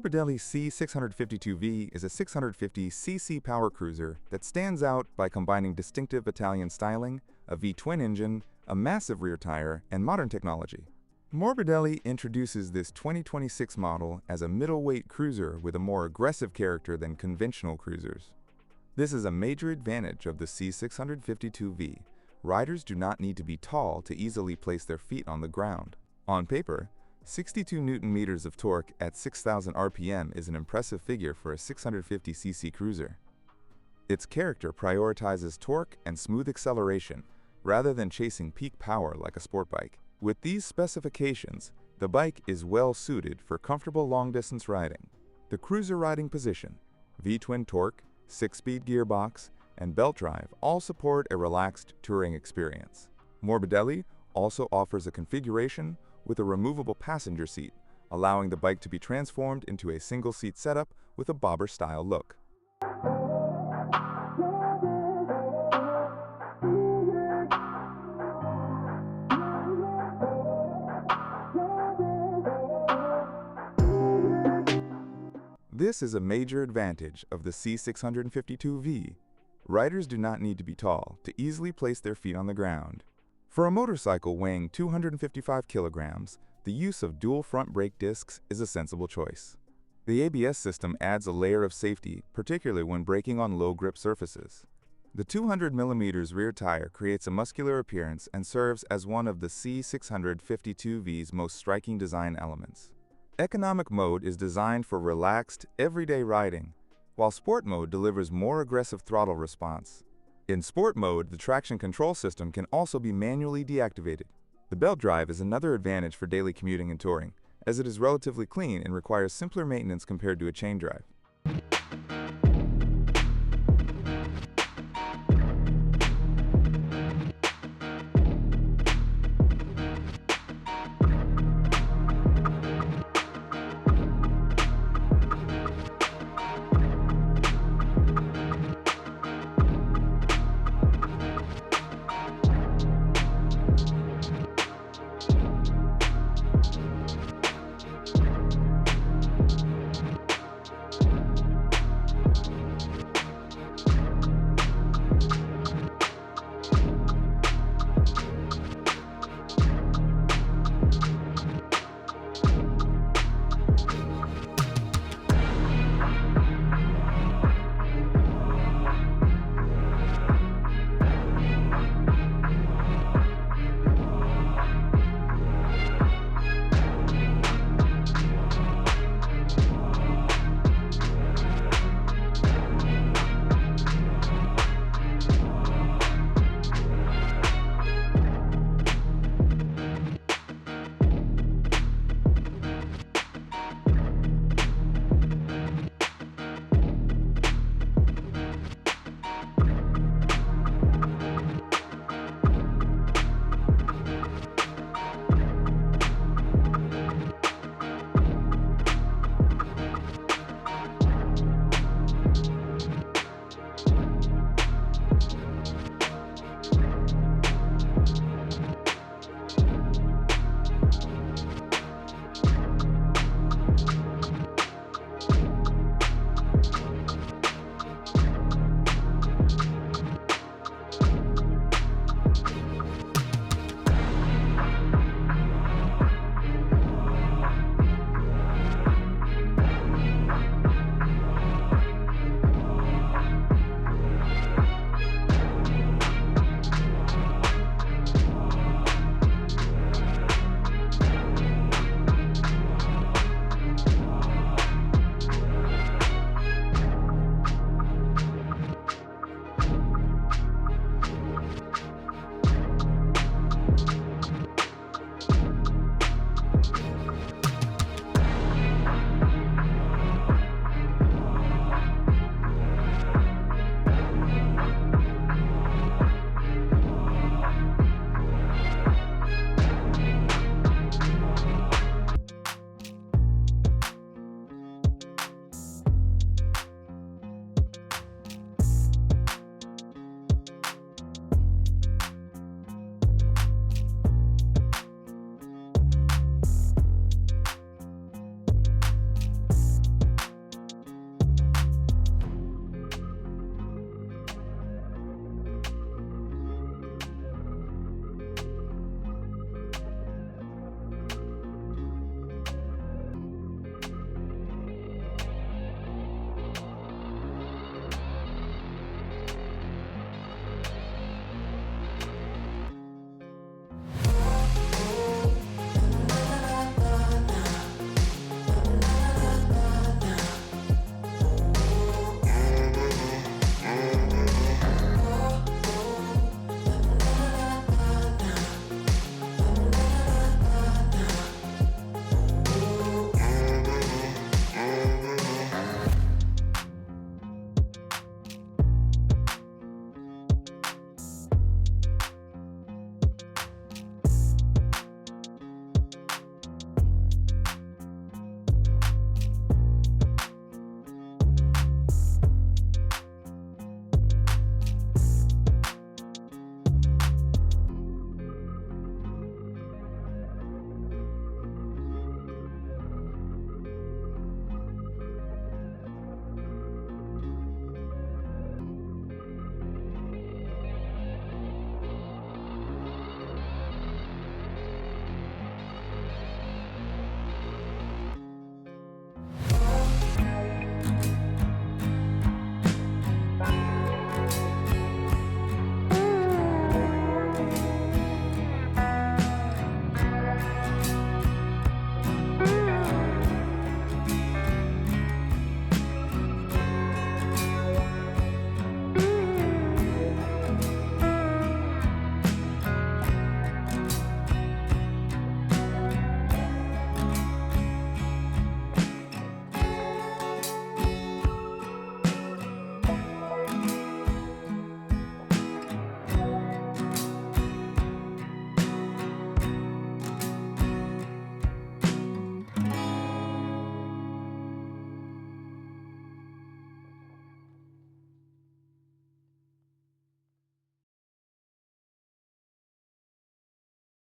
Morbidelli C652V is a 650cc power cruiser that stands out by combining distinctive Italian styling, a V-twin engine, a massive rear tire, and modern technology. Morbidelli introduces this 2026 model as a middleweight cruiser with a more aggressive character than conventional cruisers. This is a major advantage of the C652V. Riders do not need to be tall to easily place their feet on the ground. On paper, 62 Nm of torque at 6,000 RPM is an impressive figure for a 650cc cruiser. Its character prioritizes torque and smooth acceleration rather than chasing peak power like a sport bike. With these specifications, the bike is well suited for comfortable long-distance riding. The cruiser riding position, V-twin torque, 6-speed gearbox, and belt drive all support a relaxed touring experience. Morbidelli also offers a configuration with a removable passenger seat, allowing the bike to be transformed into a single-seat setup with a bobber-style look. This is a major advantage of the C652V. Riders do not need to be tall to easily place their feet on the ground. For a motorcycle weighing 255 kilograms, the use of dual front brake discs is a sensible choice. The ABS system adds a layer of safety, particularly when braking on low-grip surfaces. The 200mm rear tire creates a muscular appearance and serves as one of the C652V's most striking design elements. Economic mode is designed for relaxed, everyday riding, while sport mode delivers more aggressive throttle response. In sport mode, the traction control system can also be manually deactivated. The belt drive is another advantage for daily commuting and touring, as it is relatively clean and requires simpler maintenance compared to a chain drive.